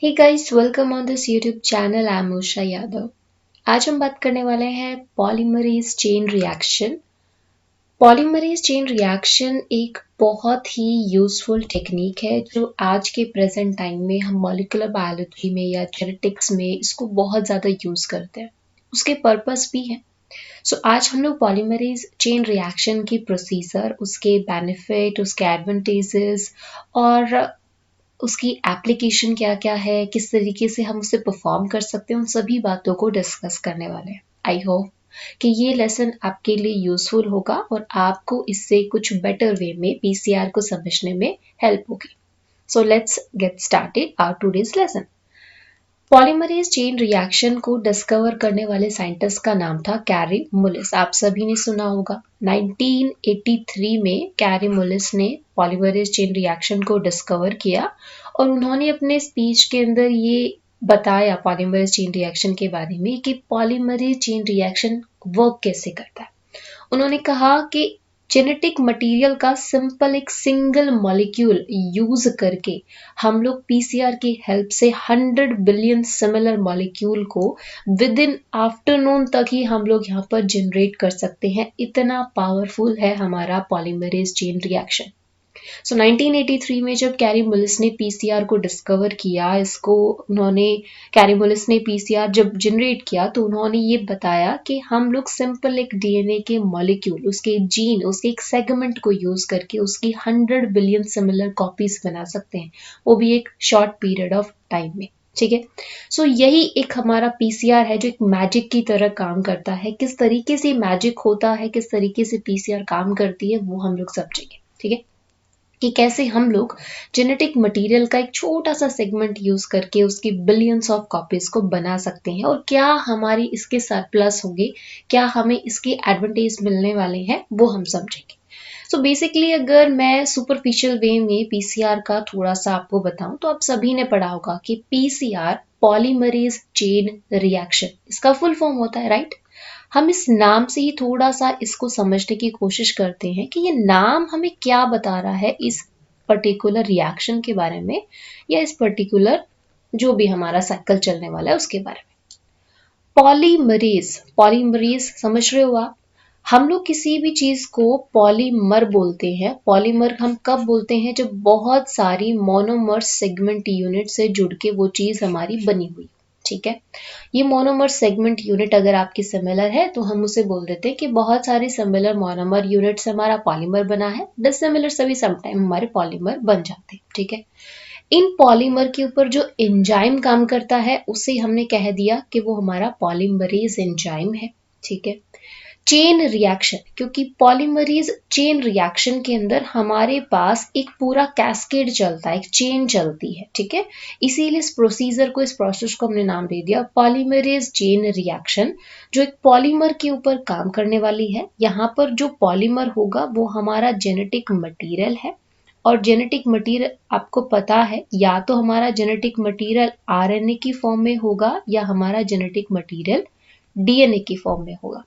Hey guys, welcome on this YouTube channel. I'm Usha Yadav. आज हम बात करने वाले हैं polymerase chain reaction. Polymerase chain reaction एक बहुत ही यूजफुल टेक्निक है जो आज के प्रेजेंट टाइम में हम मॉलिक्यूलर बायोलॉजी में या जेनेटिक्स में इसको बहुत ज़्यादा यूज़ करते हैं। उसके पर्पस भी है। आज हम लोग पॉलीमरेज चेन रिएक्शन की प्रोसीजर, उसके बेनिफिट, उसके एडवांटेजेस और उसकी एप्लीकेशन क्या-क्या है, किस तरीके से हम उसे परफॉर्म कर सकते हैं, उन सभी बातों को डिस्कस करने वाले हैं। आई होप कि ये लेसन आपके लिए यूजफुल होगा और आपको इससे कुछ बेटर वे में पीसीआर को समझने में हेल्प होगी। So let's get started our today's lesson. Polymerase chain reaction को डिस्कवर करने वाले साइंटिस्ट का नाम था कैरी मुलिस। आप सभी ने सुना होगा। 1983 में कैरी मुलिस ने पॉलीमरेज चेन रिएक्शन को डिस्कवर किया और उन्होंने अपने स्पीच के अंदर ये बताया पॉलीमरेज चेन रिएक्शन के बारे में कि पॉलीमरेज चेन रिएक्शन वर्क कैसे करता है। उन्होंने कहा कि जेनेटिक मटेरियल का सिंपल एक सिंगल मॉलिक्यूल यूज करके हम लोग पीसीआर की हेल्प से 100 बिलियन सिमिलर मॉलिक्यूल को विद इन आफ्टरनून तक ही हम लोग यहाँ पर जनरेट कर सकते हैं। इतना पावरफुल है हमारा पॉलीमरेज चेन रिएक्शन। 1983 में जब कैरी मुलिस ने पीसीआर को डिस्कवर किया, कैरी मुलिस ने पीसीआर जब जनरेट किया तो उन्होंने ये बताया कि हम लोग सिंपल एक डीएनए के मॉलिक्यूल, उसके जीन, उसके एक सेगमेंट को यूज करके उसकी 100 बिलियन सिमिलर कॉपीज बना सकते हैं, वो भी एक शॉर्ट पीरियड ऑफ टाइम में। ठीक है। यही एक हमारा पीसीआर है जो एक मैजिक की तरह काम करता है। किस तरीके से मैजिक होता है, किस तरीके से पीसीआर काम करती है, वो हम लोग समझेंगे। ठीक है, कि कैसे हम लोग जेनेटिक मटेरियल का एक छोटा सा सेगमेंट यूज करके उसकी बिलियंस ऑफ कॉपीज को बना सकते हैं और क्या हमारी इसके सरप्लस होंगे, क्या हमें इसके एडवांटेज मिलने वाले हैं, वो हम समझेंगे। बेसिकली अगर मैं सुपरफिशियल वे में पीसीआर का थोड़ा सा आपको बताऊं तो आप सभी ने पढ़ा होगा कि पीसीआर पॉलीमरेज चेन रिएक्शन इसका फुल फॉर्म होता है, राइट। हम इस नाम से ही थोड़ा सा इसको समझने की कोशिश करते हैं कि ये नाम हमें क्या बता रहा है इस पर्टिकुलर रिएक्शन के बारे में या इस पर्टिकुलर जो भी हमारा साइकिल चलने वाला है उसके बारे में। पॉलीमरेज, पॉलीमरेज समझ रहे हो आप। हम लोग किसी भी चीज को पॉलीमर बोलते हैं। पॉलीमर हम कब बोलते हैं? जब बहुत सारी मोनोमर सेगमेंट यूनिट से जुड़ के वो चीज हमारी बनी हुई। ठीक है, ये मोनोमर सेगमेंट यूनिट अगर आपकी सिमिलर है तो हम उसे बोल देते हैं कि बहुत सारी सिमिलर मोनोमर यूनिट से हमारा पॉलीमर बना है। डिसिमिलर से भी समटाइम हमारे पॉलीमर बन जाते हैं। ठीक है, इन पॉलीमर के ऊपर जो एंजाइम काम करता है उसे हमने कह दिया कि वो हमारा पॉलीमरेज एंजाइम है। ठीक है, चेन रिएक्शन, क्योंकि पॉलीमरेज चेन रिएक्शन के अंदर हमारे पास एक पूरा कैस्केड चलता है, एक चेन चलती है। ठीक है, इसीलिए इस प्रोसीजर को, इस प्रोसेस को हमने नाम दे दिया पॉलीमरेज चेन रिएक्शन, जो एक पॉलीमर के ऊपर काम करने वाली है। यहाँ पर जो पॉलीमर होगा वो हमारा जेनेटिक मटीरियल है और जेनेटिक मटीरियल आपको पता है या तो हमारा जेनेटिक मटीरियल आरएनए की फॉर्म में होगा या हमारा जेनेटिक मटीरियल डीएनए की फॉर्म में होगा।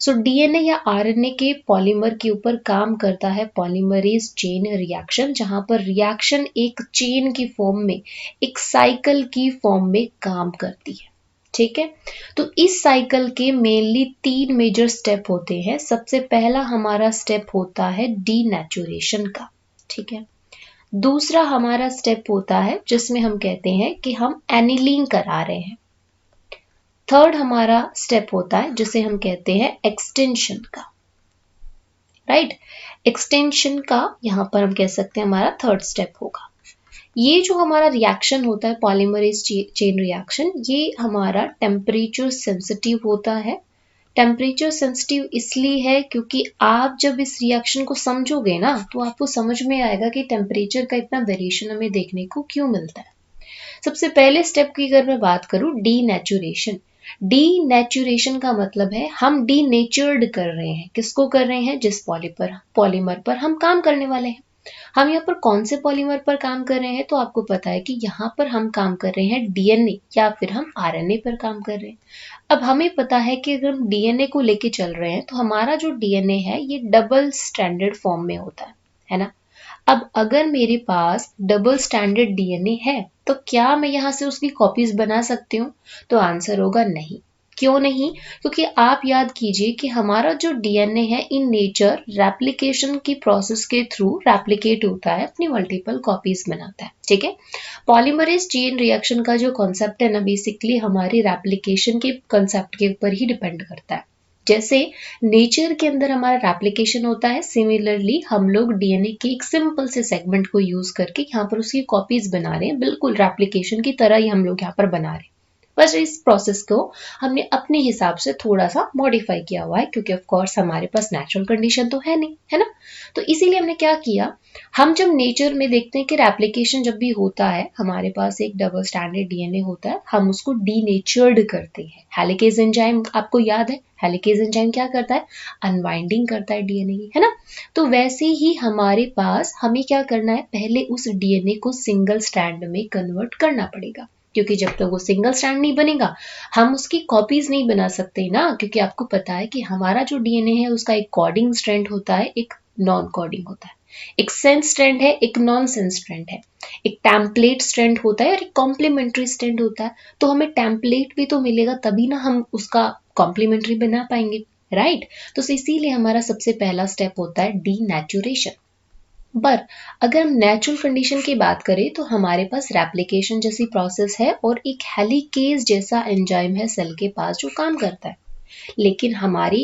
डीएनए या आरएनए के पॉलीमर के ऊपर काम करता है पॉलीमरेज चेन रिएक्शन, जहां पर रिएक्शन एक चेन की फॉर्म में, एक साइकिल की फॉर्म में काम करती है। ठीक है, तो इस साइकिल के मेनली 3 मेजर स्टेप होते हैं। सबसे पहला हमारा स्टेप होता है डीनेचुरेशन का। ठीक है, दूसरा हमारा स्टेप होता है जिसमें हम कहते हैं कि हम एनिलिंग करा रहे हैं। थर्ड हमारा स्टेप होता है जिसे हम कहते हैं एक्सटेंशन का, राइट। एक्सटेंशन का यहां पर हम कह सकते हैं हमारा थर्ड स्टेप होगा। ये जो हमारा रिएक्शन होता है पॉलीमरेज चेन रिएक्शन, ये हमारा टेम्परेचर सेंसिटिव होता है। टेम्परेचर सेंसिटिव इसलिए है क्योंकि आप जब इस रिएक्शन को समझोगे ना तो आपको समझ में आएगा कि टेम्परेचर का इतना वेरिएशन हमें देखने को क्यों मिलता है। सबसे पहले स्टेप की अगर मैं बात करूं, डीनेचुरेशन। डीनेचुरेशन का मतलब है हम डीनेचर्ड कर रहे हैं। किसको कर रहे हैं? जिस पॉलीमर पर हम काम करने वाले हैं। हम यहाँ पर कौन से पॉलीमर पर काम कर रहे हैं? तो आपको पता है कि यहाँ पर हम काम कर रहे हैं डीएनए या फिर हम आरएनए पर काम कर रहे हैं। अब हमें पता है कि अगर हम डीएनए को लेके चल रहे हैं तो हमारा जो डीएनए है ये डबल स्टैंडर्ड फॉर्म में होता है ना। अब अगर मेरे पास डबल स्टैंडर्ड डीएनए है तो क्या मैं यहाँ से उसकी कॉपीज बना सकती हूँ? तो आंसर होगा नहीं। क्यों नहीं? क्योंकि आप याद कीजिए कि हमारा जो डीएनए है इन नेचर रेप्लिकेशन की प्रोसेस के थ्रू रेप्लिकेट होता है, अपनी मल्टीपल कॉपीज बनाता है, ठीक है। पॉलीमरेज चेन रिएक्शन का जो कॉन्सेप्ट है ना, बेसिकली हमारी रेप्लिकेशन के कॉन्सेप्ट के ऊपर ही डिपेंड करता है। जैसे नेचर के अंदर हमारा रेप्लिकेशन होता है, सिमिलरली हम लोग डीएनए के एक सिंपल से सेगमेंट को यूज करके यहाँ पर उसकी कॉपीज बना रहे हैं, बिल्कुल रेप्लिकेशन की तरह ही हम लोग यहाँ पर बना रहे हैं। बस इस प्रोसेस को हमने अपने हिसाब से थोड़ा सा मॉडिफाई किया हुआ है, क्योंकि ऑफ कोर्स हमारे पास नेचुरल कंडीशन तो है नहीं, है ना। तो इसीलिए हमने क्या किया, हम जब नेचर में देखते हैं कि रेप्लिकेशन जब भी होता है, हमारे पास एक डबल स्टैंडर्ड डीएनए होता है, हम उसको डीनेचर्ड करते हैं। हेलिकेज एंजाइम आपको याद है, हेलिकेज एंजाइम क्या करता है? अनवाइंडिंग करता है डीएनए की, है ना। तो वैसे ही हमारे पास हमें क्या करना है, पहले उस डीएनए को सिंगल स्ट्रैंड में कन्वर्ट करना पड़ेगा, क्योंकि जब तक वो सिंगल स्ट्रैंड नहीं बनेगा हम उसकी कॉपीज नहीं बना सकते ना। क्योंकि आपको पता है कि हमारा जो डीएनए है उसका एक कोडिंग स्ट्रैंड होता है, एक नॉन कोडिंग होता है, एक सेंस स्ट्रैंड है, एक नॉन सेंस स्ट्रैंड है, एक टेम्पलेट स्ट्रैंड होता है और एक कॉम्प्लीमेंट्री स्ट्रैंड होता है। तो हमें टेम्पलेट भी तो मिलेगा, तभी ना हम उसका कॉम्प्लीमेंट्री बना पाएंगे, राइट। तो इसीलिए हमारा सबसे पहला स्टेप होता है डीनेचुरेशन। पर अगर हम नेचुरल कंडीशन की बात करें तो हमारे पास रेप्लिकेशन जैसी प्रोसेस है और एक हेलिकेज जैसा एंजाइम है सेल के पास जो काम करता है। लेकिन हमारी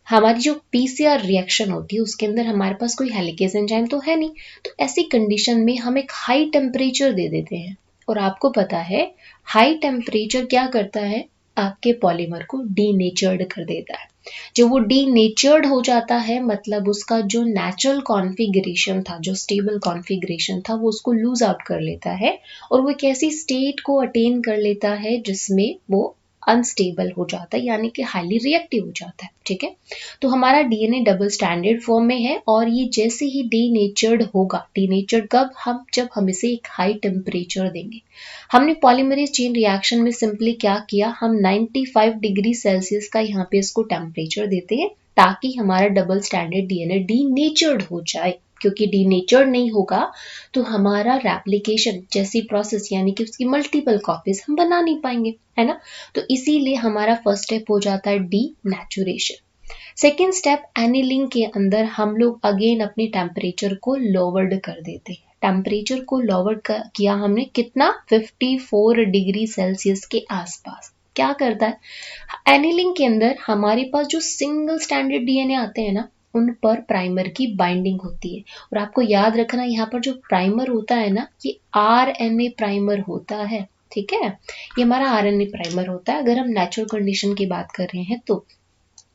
हमारी जो पीसीआर रिएक्शन होती है उसके अंदर हमारे पास कोई हेलिकेज एंजाइम तो है नहीं। तो ऐसी कंडीशन में हम एक हाई टेम्परेचर दे देते हैं, और आपको पता है हाई टेम्परेचर क्या करता है, आपके पॉलीमर को डीनेचर्ड कर देता है। जब वो डीनेचर्ड हो जाता है मतलब उसका जो नेचुरल कॉन्फ़िगरेशन था, जो स्टेबल कॉन्फ़िगरेशन था, वो उसको लूज आउट कर लेता है और वो एक ऐसी स्टेट को अटेन कर लेता है जिसमें वो अनस्टेबल हो जाता है, यानी कि हाईली रिएक्टिव हो जाता है, ठीक है। तो हमारा डीएनए डबल स्टैंडर्ड फॉर्म में है और ये जैसे ही डीनेचर्ड होगा, डीनेचर्ड कब, हम जब हम इसे एक हाई टेम्परेचर देंगे। हमने पॉलीमरेज चेन रिएक्शन में सिंपली क्या किया, हम 95 डिग्री सेल्सियस का यहाँ पे इसको टेम्परेचर देते हैं ताकि हमारा डबल स्टैंडर्ड डीएनए डीनेचर्ड हो जाए। क्योंकि डीनेचर्ड नहीं होगा तो हमारा रेप्लिकेशन जैसी प्रोसेस यानी कि उसकी मल्टीपल कॉपीज हम बना नहीं पाएंगे, है ना। तो इसीलिए हमारा फर्स्ट स्टेप हो जाता है डीनेचुरेशन। सेकेंड स्टेप एनिलिंग के अंदर हम लोग अगेन अपने टेम्परेचर को लोवर्ड कर देते हैं। टेम्परेचर को लोवर्ड किया हमने कितना, 54 डिग्री सेल्सियस के आसपास। क्या करता है एनिलिंग के अंदर, हमारे पास जो सिंगल स्टैंडर्ड डीएनए आते हैं ना उन पर प्राइमर की बाइंडिंग होती है। और आपको याद रखना यहाँ पर जो प्राइमर होता है ना ये आरएनए प्राइमर होता है, ठीक है। ये हमारा आरएनए प्राइमर होता है। अगर हम नेचुरल कंडीशन की बात कर रहे हैं तो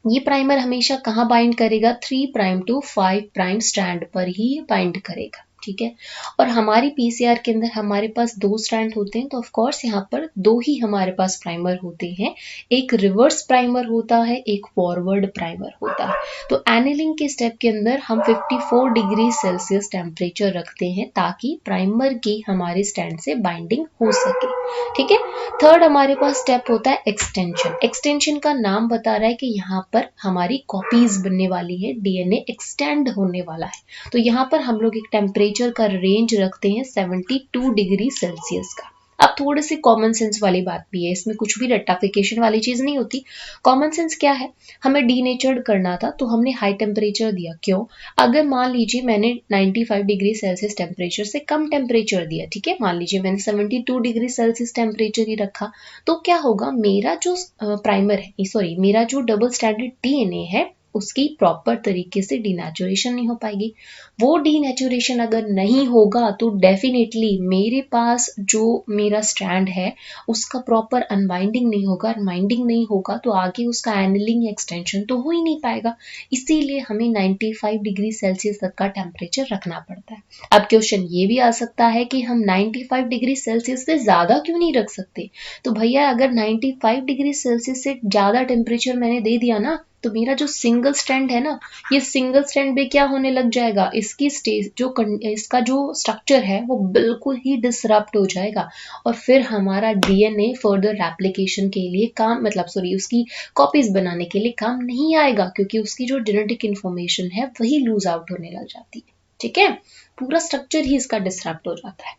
ये प्राइमर हमेशा कहाँ बाइंड करेगा, 3 प्राइम टू 5 प्राइम स्ट्रैंड पर ही बाइंड करेगा, ठीक है। और हमारी पीसीआर के अंदर हमारे पास 2 स्ट्रैंड होते हैं, तो ऑफ कोर्स यहाँ पर 2 ही हमारे पास प्राइमर होते हैं, एक रिवर्स प्राइमर होता है, एक फॉरवर्ड प्राइमर होता है। तो एनिलिंग के स्टेप के अंदर हम 54 डिग्री सेल्सियस टेम्परेचर रखते हैं ताकि प्राइमर की हमारे स्ट्रैंड से बाइंडिंग हो सके, ठीक है। थर्ड हमारे पास स्टेप होता है एक्सटेंशन। एक्सटेंशन का नाम बता रहा है कि यहाँ पर हमारी कॉपीज बनने वाली है, डीएनए एक्सटेंड होने वाला है। तो यहाँ पर हम लोग एक टेम्परेचर का रेंज रखते हैं 72 डिग्री सेल्सियस का। अब थोड़े से कॉमन सेंस वाली बात भी है, इसमें कुछ भी रट्टाफिकेशन वाली चीज नहीं होती। कॉमन सेंस क्या है, हमें डीनेचर्ड करना था तो हमने हाई टेम्परेचर दिया। क्यों? अगर मान लीजिए मैंने 95 डिग्री सेल्सियस टेम्परेचर से कम टेम्परेचर दिया, ठीक है, मान लीजिए मैंने 72 डिग्री सेल्सियस टेम्परेचर ही रखा, तो क्या होगा, मेरा जो प्राइमर है, सॉरी मेरा जो डबल स्टैंडर्ड डीएनए है उसकी प्रॉपर तरीके से डीनेचुरेशन नहीं हो पाएगी। वो डीनेचुरेशन अगर नहीं होगा तो डेफिनेटली मेरे पास जो मेरा स्ट्रैंड है उसका प्रॉपर अनबाइंडिंग नहीं होगा। अनबाइंडिंग नहीं होगा तो आगे उसका एनिलिंग एक्सटेंशन तो हो ही नहीं पाएगा। इसीलिए हमें 95 डिग्री सेल्सियस तक का टेम्परेचर रखना पड़ता है। अब क्वेश्चन ये भी आ सकता है कि हम 95 डिग्री सेल्सियस से ज़्यादा क्यों नहीं रख सकते। तो भैया अगर 95 डिग्री सेल्सियस से ज़्यादा टेम्परेचर मैंने दे दिया ना तो मेरा जो सिंगल स्ट्रैंड है ना, ये सिंगल स्ट्रैंड में क्या होने लग जाएगा, इसकी स्टेज जो इसका जो स्ट्रक्चर है वो बिल्कुल ही डिसरप्ट हो जाएगा और फिर हमारा डीएनए फर्दर रेप्लिकेशन के लिए काम मतलब सॉरी उसकी कॉपीज बनाने के लिए काम नहीं आएगा, क्योंकि उसकी जो जेनेटिक इंफॉर्मेशन है वही लूज आउट होने लग जाती है, ठीक है। पूरा स्ट्रक्चर ही इसका डिसरप्ट हो जाता है।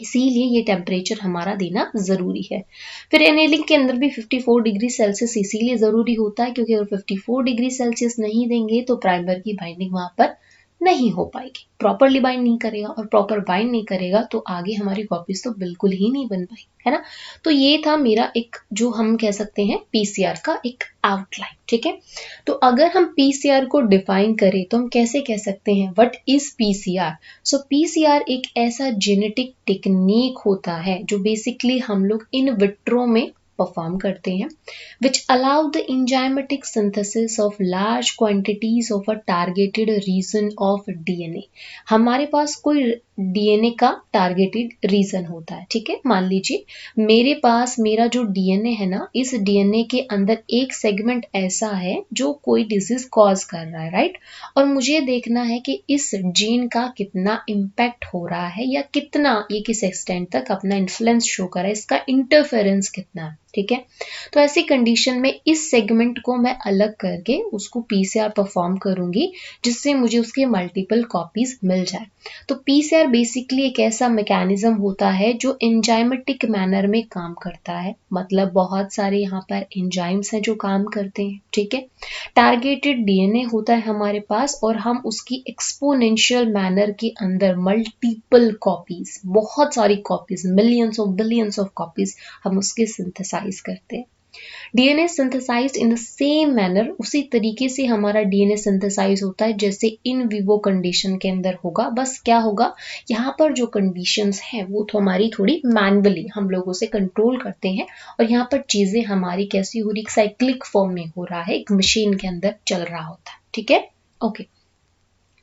इसीलिए ये टेम्परेचर हमारा देना ज़रूरी है। फिर एनेलिंग के अंदर भी 54 डिग्री सेल्सियस इसीलिए ज़रूरी होता है क्योंकि अगर 54 डिग्री सेल्सियस नहीं देंगे तो प्राइमर की बाइंडिंग वहाँ पर नहीं हो पाएगी, प्रॉपरली बाइंड नहीं करेगा, और प्रॉपर बाइंड नहीं करेगा तो आगे हमारी कॉपीज तो बिल्कुल ही नहीं बन पाई, है ना। तो ये था मेरा एक, जो हम कह सकते हैं पीसीआर का एक आउटलाइन, ठीक है। तो अगर हम पीसीआर को डिफाइन करें तो हम कैसे कह सकते हैं, what is PCR. So PCR एक ऐसा जेनेटिक टेक्निक होता है जो बेसिकली हम लोग इन विट्रो में परफॉर्म करते हैं, which allow the enzymatic synthesis of large quantities of a targeted region of DNA। हमारे पास कोई डीएनए का टारगेटेड रीजन होता है, ठीक है। मान लीजिए मेरे पास मेरा जो डीएनए है ना, इस डीएनए के अंदर एक सेगमेंट ऐसा है जो कोई डिजीज कॉज कर रहा है, राइट। और मुझे देखना है कि इस जीन का कितना इम्पैक्ट हो रहा है या कितना ये किस एक्सटेंट तक अपना इन्फ्लुएंस शो कर रहा है, इसका इंटरफेरेंस कितना है, ठीक है। तो ऐसी कंडीशन में इस सेगमेंट को मैं अलग करके उसको पीसीआर परफॉर्म करूंगी जिससे मुझे उसके मल्टीपल कॉपीज मिल जाए। तो पीसीआर बेसिकली एक ऐसा मैकेनिज्म होता है जो एंजाइमेटिक मैनर में काम करता है, मतलब बहुत सारे यहाँ पर एंजाइम्स हैं जो काम करते हैं, ठीक है। टारगेटेड डीएनए होता है हमारे पास और हम उसकी एक्सपोनेंशियल मैनर के अंदर मल्टीपल कॉपीज, बहुत सारी copies, millions of billions of copies हम उसके सिंथेसाइज करते हैं। DNA synthesized in the same manner, उसी तरीके से हमारा डीएनए सिंथेसाइज होता है जैसे इन विवो कंडीशन के अंदर होगा। बस क्या होगा, यहाँ पर जो कंडीशंस हैं वो तो हमारी थोड़ी मैनुअली हम लोगों से कंट्रोल करते हैं, और यहाँ पर चीजें हमारी कैसी हो रही, साइक्लिक फॉर्म में हो रहा है, एक मशीन के अंदर चल रहा होता है, ठीक है। ओके,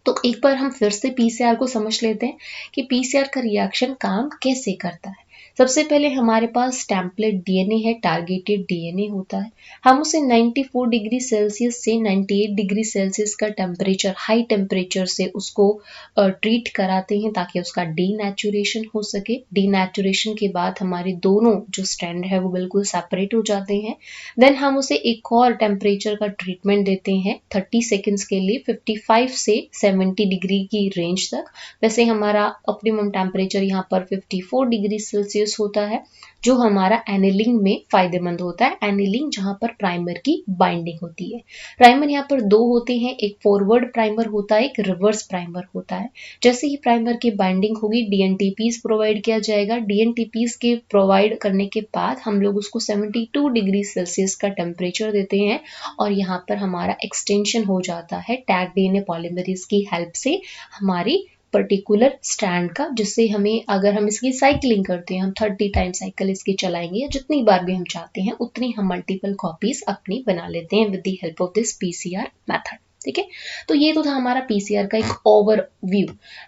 तो एक बार हम फिर से पीसीआर को समझ लेते हैं कि पीसीआर का रिएक्शन काम कैसे करता है। सबसे पहले हमारे पास टेम्पलेट डीएनए है, टारगेटेड डीएनए होता है। हम उसे 94 डिग्री सेल्सियस से 98 डिग्री सेल्सियस का टेम्परेचर, हाई टेम्परेचर से उसको ट्रीट कराते हैं ताकि उसका डीनेचुरेशन हो सके। डीनेचुरेशन के बाद हमारे दोनों जो स्ट्रैंड है वो बिल्कुल सेपरेट हो जाते हैं। देन हम उसे एक और टेम्परेचर का ट्रीटमेंट देते हैं 30 सेकेंड्स के लिए, 55 से 70 डिग्री की रेंज तक। वैसे हमारा ऑप्टिमम टेम्परेचर यहाँ पर 54 डिग्री सेल्सियस होता है, जो हमारा एनिलिंग में फायदेमंद होता है। एनिलिंग जहां पर प्राइमर की बाइंडिंग होती है। प्राइमर यहाँ पर दो होते हैं, एक फॉरवर्ड प्राइमर होता है, एक रिवर्स प्राइमर होता है। जैसे ही प्राइमर की बाइंडिंग होगी डीएनटीपीज प्रोवाइड किया जाएगा। डीएनटीपीज के प्रोवाइड करने के बाद हम लोग उसको 72 डिग्री सेल्सियस का टेम्परेचर देते हैं और यहाँ पर हमारा एक्सटेंशन हो जाता है टैग डीएनए पॉलीमरेज की हेल्प से हमारी पर्टिकुलर स्ट्रैंड का, जिससे हमें, अगर हम इसकी साइक्लिंग करते हैं, हम 30 टाइम साइकिल इसकी चलाएंगे या जितनी बार भी हम चाहते हैं उतनी हम मल्टीपल कॉपीज अपनी बना लेते हैं with the help of this PCR method, ठीक है। तो ये तो था हमारा पीसीआर का एक ओवरव्यू।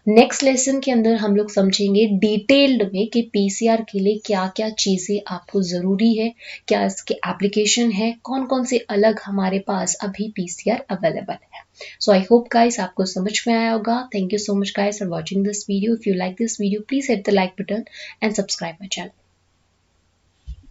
नेक्स्ट लेसन के अंदर हम लोग समझेंगे डिटेल्ड में कि पीसीआर के लिए क्या क्या चीजें आपको जरूरी है, क्या इसके एप्लीकेशन है, कौन कौन से अलग हमारे पास अभी पीसीआर अवेलेबल है। So I hope guys आपको समझ में आया होगा. Thank you so much guys for watching this video. If you like this video, please hit the like button and subscribe my channel.